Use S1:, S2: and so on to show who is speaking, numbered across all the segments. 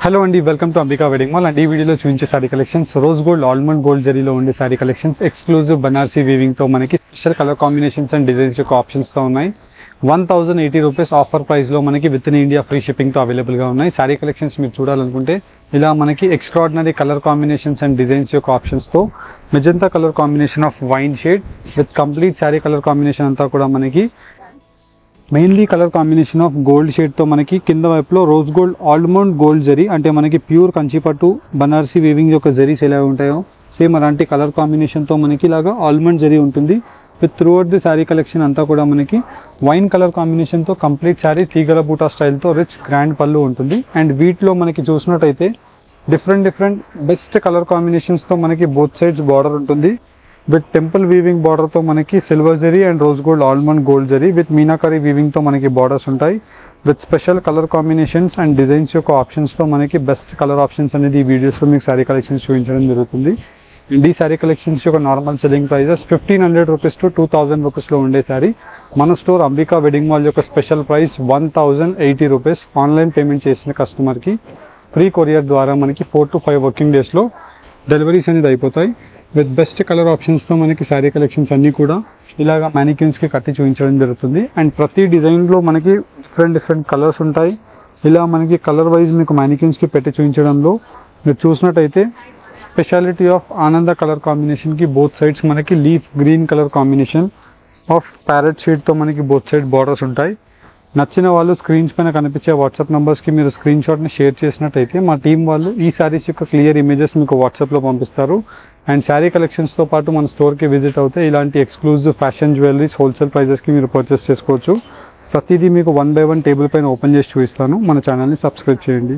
S1: Hello అండి, welcome to Ambika wedding mall. And ఈ వీడియోలో చూపించే sari collections rose gold, almond gold జరీలో ఉండే sari collections exclusive Banarasi weaving తో మనకి special colour combinations and designs యొక్క ఆప్షన్స్ తో ఉన్నాయి. 1080 రూపీస్ ఆఫర్ ప్రైస్ లో మనకి within India free shipping తో అవైలబుల్ గా ఉన్నాయి. సారీ కలెక్షన్స్ మీరు చూడాలనుకుంటే ఇలా మనకి extraordinary colour combinations and designs యొక్క ఆప్షన్స్ తో magenta colour combination of wine shade with complete sari colour combination అంతా కూడా మనకి mainly colour combination of gold shade తో మనకి కింద వైపులో rose gold, almond gold zari అంటే మనకి ప్యూర్ కంచిపట్టు బనారసీ వీవింగ్ యొక్క జరీస్ ఎలా ఉంటాయో సేమ్ అలాంటి కలర్ కాంబినేషన్ తో మనకి ఇలాగా ఆల్మండ్ జరీ ఉంటుంది. With through out the sari collection అంతా కూడా మనకి వైన్ కలర్ కాంబినేషన్ తో కంప్లీట్ శారీ తీగల బూటా స్టైల్ తో రిచ్ గ్రాండ్ పళ్ళు ఉంటుంది. అండ్ వీటిలో మనకి చూసినట్టయితే డిఫరెంట్ బెస్ట్ కలర్ కాంబినేషన్స్ తో మనకి బోత్ సైడ్స్ బార్డర్ ఉంటుంది. విత్ టెంపుల్ వీవింగ్ బార్డర్ తో మనకి silver zari and rose gold, almond gold zari with meenakari weaving తో మనకి బార్డర్స్ ఉంటాయి. With special colour combinations and designs యొక్క ఆప్షన్స్ తో మనకి బెస్ట్ కలర్ ఆప్షన్స్ అనేది ఈ వీడియోస్ లో మీకు సారీ కలెక్షన్స్ చూపించడం జరుగుతుంది. అండ్ ఈ సారీ కలెక్షన్స్ యొక్క normal selling prices 1500 rupees to 2000 rupees లో ఉండే సారీ మన స్టోర్ అంబికా వెడ్డింగ్ మాల్ యొక్క special price 1080 rupees. Online payment చేసిన కస్టమర్ కి ఫ్రీ కొరియర్ ద్వారా మనకి 4 to 5 వర్కింగ్ డేస్ లో డెలివరీస్ అనేది అయిపోతాయి. విత్ బెస్ట్ కలర్ ఆప్షన్స్ తో మనకి శారీ కలెక్షన్స్ అన్ని కూడా ఇలాగా మ్యానిక్యూన్స్ కి కట్టి చూపించడం జరుగుతుంది. అండ్ ప్రతి డిజైన్ లో మనకి డిఫరెంట్ కలర్స్ ఉంటాయి. ఇలా మనకి కలర్ వైజ్ మీకు మ్యానిక్యూన్స్ కి పెట్టి చూపించడంలో మీరు చూసినట్టయితే స్పెషాలిటీ ఆఫ్ ఆనంద కలర్ కాంబినేషన్ కి బోత్ సైడ్స్ మనకి leaf green colour combination of parrot shade తో మనకి బోత్ సైడ్ బార్డర్స్ ఉంటాయి. నచ్చిన వాళ్ళు స్క్రీన్స్ పైన కనిపించే వాట్సాప్ నంబర్స్ కి మీరు స్క్రీన్ షాట్ ని షేర్ చేసినట్టయితే మా టీం వాళ్ళు ఈ శారీస్ యొక్క క్లియర్ ఇమేజెస్ మీకు వాట్సాప్ లో పంపిస్తారు. అండ్ శారీ కలెక్షన్స్ తో పాటు మన స్టోర్ కి విజిట్ అవుతే ఇలాంటి exclusive fashion jewelleries wholesale prices కి మీరు పర్చేస్ చేసుకోవచ్చు. ప్రతిదీ మీకు 1 by 1 టేబుల్ పైన ఓపెన్ చేసి చూపిస్తాను. మన ఛానల్ ని సబ్స్క్రైబ్ చేయండి.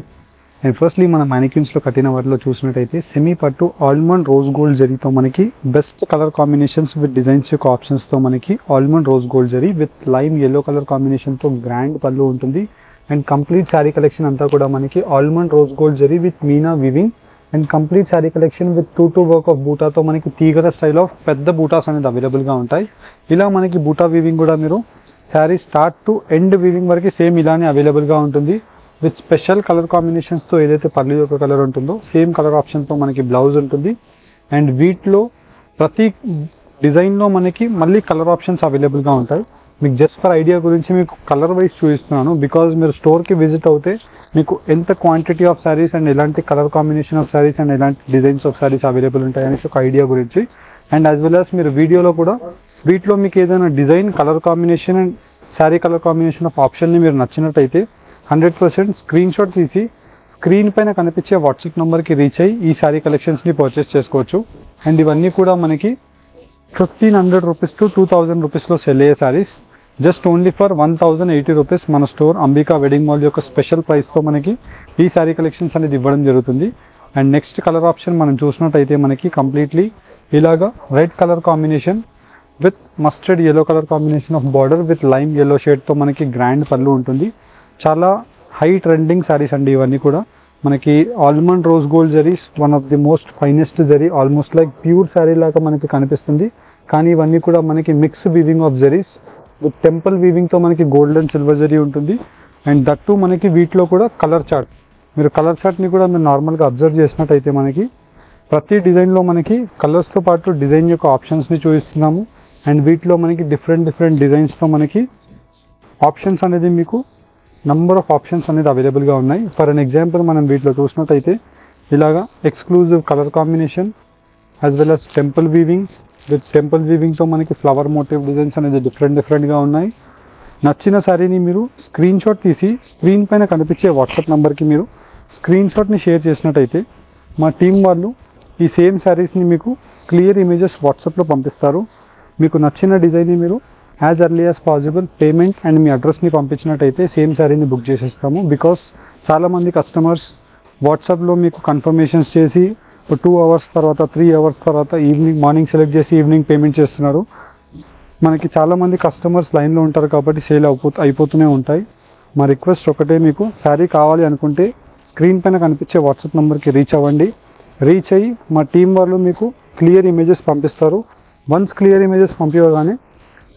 S1: అండ్ ఫస్ట్లీ మన మ్యానిక్యూన్స్ లో కట్టిన వాటిలో చూసినట్టయితే సెమీ పట్టు ఆల్మండ్ రోజ్ గోల్డ్ జరీతో మనకి best colour combinations with designs యొక్క ఆప్షన్స్ తో మనకి almond rose gold zari with lime yellow colour combination తో గ్రాండ్ పళ్ళు ఉంటుంది. అండ్ కంప్లీట్ శారీ కలెక్షన్ అంతా కూడా మనకి almond rose gold zari with meena weaving and complete sari collection with 2 work of బూటాతో మనకి తీగల స్టైల్ ఆఫ్ పెద్ద బూటాస్ అనేది అవైలబుల్ గా ఉంటాయి. ఇలా మనకి బూటా వీవింగ్ కూడా మీరు sari start to end weaving వరకు సేమ్ ఇలానే అవైలబుల్ గా ఉంటుంది. విత్ స్పెషల్ కలర్ కాంబినేషన్స్ తో ఏదైతే పళ్ళు యొక్క కలర్ ఉంటుందో సేమ్ కలర్ ఆప్షన్ తో మనకి బ్లౌజ్ ఉంటుంది. అండ్ వీటిలో ప్రతి డిజైన్ లో మనకి మళ్ళీ కలర్ ఆప్షన్స్ అవైలబుల్ గా ఉంటాయి. మీకు జస్ట్ ఫర్ ఐడియా గురించి మీకు కలర్ వైజ్ చూపిస్తున్నాను. బికాజ్ మీరు స్టోర్ కి విజిట్ అవుతే మీకు ఎంత క్వాంటిటీ ఆఫ్ సారీస్ అండ్ ఎలాంటి colour combination of saris and ఎలాంటి డిజైన్స్ ఆఫ్ సారీస్ అవైలబుల్ ఉంటాయి అనేసి ఒక ఐడియా గురించి. అండ్ యాజ్ వెల్ యాజ్ మీరు వీడియోలో కూడా వీటిలో మీకు ఏదైనా design, colour combination and sari colour combination of option ని మీరు నచ్చినట్టయితే 100% స్క్రీన్ షాట్ తీసి స్క్రీన్ పైన కనిపించే వాట్సాప్ నంబర్ కి రీచ్ అయ్యి ఈ శారీ కలెక్షన్స్ ని పర్చేస్ చేసుకోవచ్చు. అండ్ ఇవన్నీ కూడా మనకి 1500 రూపీస్ టు 2000 రూపీస్ లో సెల్ అయ్యే saris just only for 1080 rupees మన స్టోర్ అంబికా వెడ్డింగ్ మాల్ యొక్క స్పెషల్ ప్రైస్ తో మనకి ఈ శారీ కలెక్షన్స్ అనేది ఇవ్వడం జరుగుతుంది. అండ్ నెక్స్ట్ కలర్ ఆప్షన్ మనం చూసినట్టయితే మనకి కంప్లీట్లీ ఇలాగా red colour combination with mustard yellow colour combination of border with lime yellow shade తో మనకి గ్రాండ్ పళ్ళు ఉంటుంది. చాలా హై ట్రెండింగ్ సారీస్ అండి ఇవన్నీ కూడా. మనకి almond rose gold zaris one of the most finest zari, almost like pure sari లాగా మనకి కనిపిస్తుంది. కానీ ఇవన్నీ కూడా మనకి mix weaving of zaris with temple weaving తో మనకి గోల్డ్ అండ్ సిల్వర్ జరీ ఉంటుంది. అండ్ దట్టు మనకి వీటిలో కూడా కలర్ చార్ట్, మీరు కలర్ చార్ట్ ని కూడా మీరు నార్మల్ గా అబ్జర్వ్ చేసినట్టయితే మనకి ప్రతి డిజైన్ లో మనకి కలర్స్ తో పాటు డిజైన్ యొక్క ఆప్షన్స్ ని చూపిస్తున్నాము. అండ్ వీటిలో మనకి డిఫరెంట్ డిజైన్స్ తో మనకి ఆప్షన్స్ అనేది మీకు నంబర్ ఆఫ్ ఆప్షన్స్ అనేది అవైలబుల్ గా ఉన్నాయి. ఫర్ అన్ ఎగ్జాంపుల్ మనం వీటిలో చూసినట్టయితే ఇలాగా exclusive colour combination as well as temple weaving with temple weaving తో మనకి ఫ్లవర్ మోటివ్ డిజైన్స్ అనేది డిఫరెంట్ గా ఉన్నాయి. నచ్చిన శారీని మీరు స్క్రీన్ షాట్ తీసి స్క్రీన్ పైన కనిపించే వాట్సాప్ నంబర్ కి మీరు స్క్రీన్ షాట్ ని షేర్ చేసినట్టయితే మా టీం వాళ్ళు ఈ సేమ్ శారీస్ ని మీకు క్లియర్ ఇమేజెస్ వాట్సాప్ లో పంపిస్తారు. మీకు నచ్చిన డిజైన్ ని మీరు as early as possible payment and me address ని పంపించినట్టయితే సేమ్ శారీని బుక్ చేసేస్తాము. బికాస్ చాలా మంది కస్టమర్స్ వాట్సాప్ లో మీకు కన్ఫర్మేషన్స్ చేసి 2 hours తర్వాత 3 hours తర్వాత ఈవినింగ్, మార్నింగ్ సెలెక్ట్ చేసి ఈవినింగ్ పేమెంట్ చేస్తున్నారు. మనకి చాలా మంది కస్టమర్స్ లైన్ లో ఉంటారు కాబట్టి సేల్ అయిపోతూనే ఉంటాయి. మా రిక్వెస్ట్ ఒకటే, మీకు శారీ కావాలి అనుకుంటే స్క్రీన్ పైన కనిపించే వాట్సాప్ నెంబర్ కి రీచ్ అవ్వండి. రీచ్ అయ్యి మా టీం వాళ్ళు మీకు క్లియర్ ఇమేజెస్ పంపిస్తారు. వన్స్ క్లియర్ ఇమేజెస్ పంపించగానే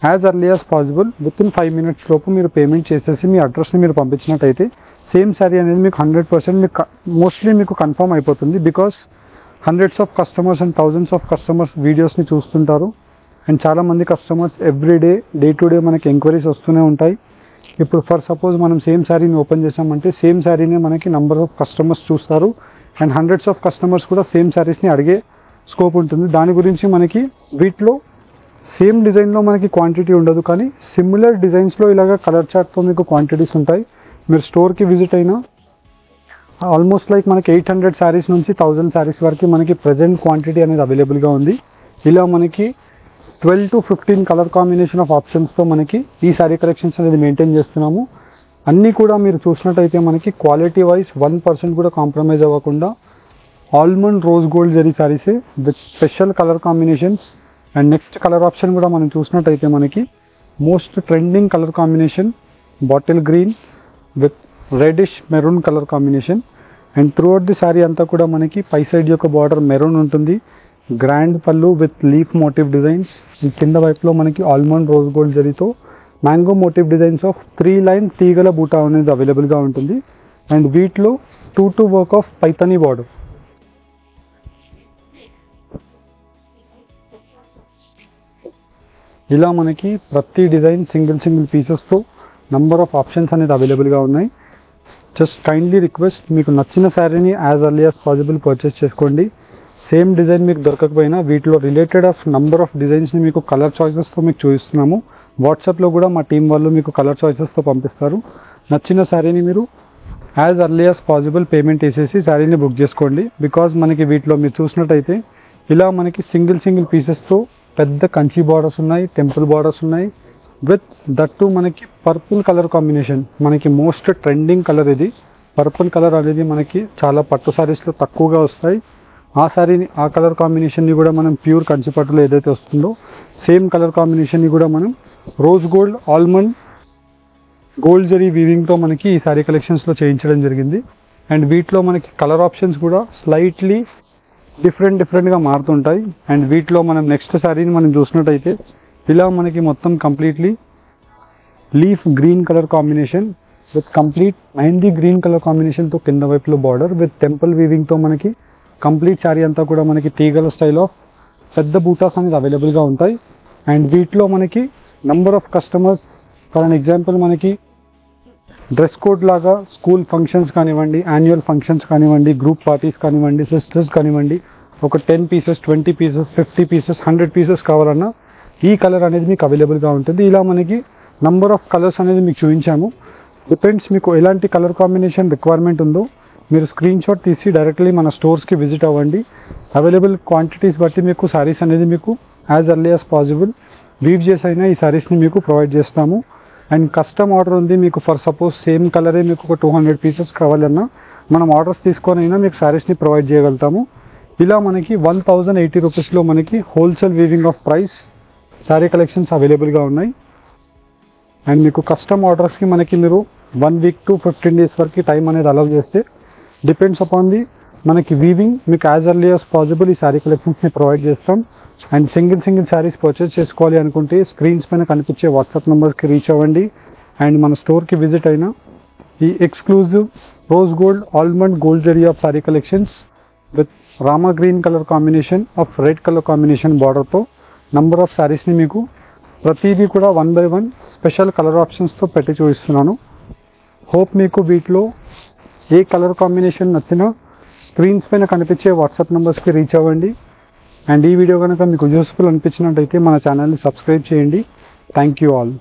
S1: as early as possible within 5 minutes లోపు మీరు పేమెంట్ చేసేసి మీ అడ్రస్ని మీరు పంపించినట్టయితే సేమ్ శారీ అనేది మీకు 100% మీకు మోస్ట్లీ మీకు కన్ఫర్మ్ అయిపోతుంది. Because hundreds of customers and thousands of customers వీడియోస్ని చూస్తుంటారు. అండ్ చాలామంది customers everyday day to day మనకి ఎంక్వైరీస్ వస్తూనే ఉంటాయి. ఇప్పుడు ఫర్ సపోజ్ మనం సేమ్ శారీని ఓపెన్ చేసామంటే సేమ్ శారీనే మనకి నంబర్ ఆఫ్ కస్టమర్స్ చూస్తారు. అండ్ హండ్రెడ్స్ ఆఫ్ కస్టమర్స్ కూడా సేమ్ శారీస్ని అడిగే స్కోప్ ఉంటుంది. దాని గురించి మనకి వీటిలో సేమ్ డిజైన్లో మనకి క్వాంటిటీ ఉండదు, కానీ సిమిలర్ డిజైన్స్లో ఇలాగ కలర్ చార్ట్తో మీకు క్వాంటిటీస్ ఉంటాయి. మీరు స్టోర్కి విజిట్ అయినా ఆల్మోస్ట్ లైక్ మనకి 800 శారీస్ నుంచి 1000 శారీస్ వరకు మనకి ప్రజెంట్ క్వాంటిటీ అనేది అవైలబుల్గా ఉంది. ఇలా మనకి 12 to 15 కలర్ కాంబినేషన్ ఆఫ్ ఆప్షన్స్తో మనకి ఈ శారీ కలెక్షన్స్ అనేది మెయింటైన్ చేస్తున్నాము. అన్నీ కూడా మీరు చూసినట్టయితే మనకి క్వాలిటీ వైజ్ 1% కూడా కాంప్రమైజ్ అవ్వకుండా ఆల్మండ్ రోజ్ గోల్డ్ జరీ శారీసే with special colour combinations. And next colour option కూడా మనం చూసినట్టయితే మనకి most trending colour combination bottle green with reddish maroon colour combination. And throughout the sari అంతా కూడా మనకి పై సైడ్ యొక్క బార్డర్ మెరూన్ ఉంటుంది. Grand pallu with leaf motif designs. కింద వైపులో మనకి ఆల్మండ్ రోజ్ గోల్డ్ జరీతో mango motif designs of 3 line తీగల బూటా అనేది అవైలబుల్గా ఉంటుంది. అండ్ వీటిలో 2 వర్క్ ఆఫ్ పైతనీ బార్డర్. ఇలా మనకి ప్రతి డిజైన్ సింగిల్ పీసెస్తో నంబర్ ఆఫ్ ఆప్షన్స్ అనేది అవైలబుల్గా ఉన్నాయి. జస్ట్ కైండ్లీ రిక్వెస్ట్, మీకు నచ్చిన శారీని as early as possible purchase చేసుకోండి. సేమ్ డిజైన్ మీకు దొరకకపోయినా వీటిలో రిలేటెడ్ ఆఫ్ నంబర్ ఆఫ్ డిజైన్స్ని మీకు కలర్ చాయిసెస్తో మీకు చూపిస్తున్నాము. వాట్సాప్లో కూడా మా టీం వాళ్ళు మీకు కలర్ చాయిసెస్తో పంపిస్తారు. నచ్చిన శారీని మీరు as early as possible payment వేసేసి శారీని బుక్ చేసుకోండి. బికాజ్ మనకి వీటిలో మీరు చూసినట్టయితే ఇలా మనకి సింగిల్ పీసెస్తో పెద్ద కంచి బార్డర్స్ ఉన్నాయి, టెంపుల్ బార్డర్స్ ఉన్నాయి. విత్ దట్టు మనకి పర్పుల్ కలర్ కాంబినేషన్, మనకి మోస్ట్ ట్రెండింగ్ కలర్ ఇది. పర్పుల్ కలర్ అనేది మనకి చాలా పట్టు శారీస్లో తక్కువగా వస్తాయి. ఆ కలర్ కాంబినేషన్ని కూడా మనం ప్యూర్ కంచి పట్టులో ఏదైతే వస్తుందో సేమ్ కలర్ కాంబినేషన్ని కూడా మనం rose gold almond gold zari వీవింగ్తో మనకి ఈ శారీ కలెక్షన్స్లో చేయించడం జరిగింది. అండ్ వీటిలో మనకి కలర్ ఆప్షన్స్ కూడా స్లైట్లీ డిఫరెంట్గా మారుతుంటాయి. అండ్ వీటిలో మనం నెక్స్ట్ శారీని మనం చూసినట్టయితే ఇలా మనకి మొత్తం completely leaf green colour combination with complete mehndi green colour కాంబినేషన్తో కింద వైపులో బార్డర్ విత్ టెంపుల్ వీవింగ్తో మనకి కంప్లీట్ శారీ అంతా కూడా మనకి తీగల స్టైల్ ఆఫ్ పెద్ద బూటాస్ అనేది అవైలబుల్గా ఉంటాయి. అండ్ వీటిలో మనకి number of customers for an example మనకి డ్రెస్ కోడ్ లాగా స్కూల్ ఫంక్షన్స్ కానివ్వండి, యాన్యువల్ ఫంక్షన్స్ కానివ్వండి, గ్రూప్ పార్టీస్ కానివ్వండి, సిస్టర్స్ కానివ్వండి, ఒక 10 పీసెస్ 20 పీసెస్ 50 పీసెస్ 100 పీసెస్ కావాలన్నా ఈ కలర్ అనేది మీకు అవైలబుల్గా ఉంటుంది. ఇలా మనకి నంబర్ ఆఫ్ కలర్స్ అనేది మీకు చూపించాము. డిపెండ్స్ మీకు ఎలాంటి కలర్ కాంబినేషన్ రిక్వైర్మెంట్ ఉందో మీరు స్క్రీన్ షాట్ తీసి డైరెక్ట్లీ మన స్టోర్స్కి విజిట్ అవ్వండి. అవైలబుల్ క్వాంటిటీస్ బట్టి మీకు శారీస్ అనేది మీకు యాజ్ ఎర్లీ యాజ్ పాసిబుల్ వీవ్ చేసి అయినా ఈ శారీస్ని మీకు ప్రొవైడ్ చేస్తాము. అండ్ కస్టమ్ ఆర్డర్ ఉంది మీకు, ఫర్ సపోజ్ సేమ్ కలరే మీకు ఒక 200 పీసెస్ కావాలన్నా మనం ఆర్డర్స్ తీసుకొని అయినా మీకు శారీస్ని ప్రొవైడ్ చేయగలుగుతాము. ఇలా మనకి 1080 రూపీస్లో మనకి wholesale weaving of price sari collections అవైలబుల్గా ఉన్నాయి. అండ్ మీకు కస్టమ్ ఆర్డర్స్కి మనకి మీరు 1 వీక్ to 15 డేస్ వరకు టైం అనేది అలౌ చేస్తే డిపెండ్స్ అపాన్ ది మనకి వీవింగ్ మీకు యాజ్ ఎర్లీ యాజ్ పాసిబుల్ ఈ శారీ కలెక్షన్స్ని ప్రొవైడ్ చేస్తాం. అండ్ సింగిల్ శారీస్ పర్చేస్ చేసుకోవాలి అనుకుంటే స్క్రీన్స్ పైన కనిపించే వాట్సాప్ నెంబర్స్కి రీచ్ అవ్వండి. అండ్ మన స్టోర్కి విజిట్ అయిన ఈ exclusive rose gold almond gold zari of sari collections with rama green colour combination of red colour combination బార్డర్తో నంబర్ ఆఫ్ శారీస్ని మీకు ప్రతిదీ కూడా 1 by 1 స్పెషల్ కలర్ ఆప్షన్స్తో పెట్టి చూపిస్తున్నాను. హోప్ మీకు వీటిలో ఏ కలర్ కాంబినేషన్ నచ్చినా స్క్రీన్స్ పైన కనిపించే వాట్సాప్ నెంబర్స్కి రీచ్ అవ్వండి. అండ్ ఈ వీడియో కనుక మీకు యూస్ఫుల్ అనిపించినట్టయితే మన ఛానల్ని సబ్స్క్రైబ్ చేయండి. Thank you all.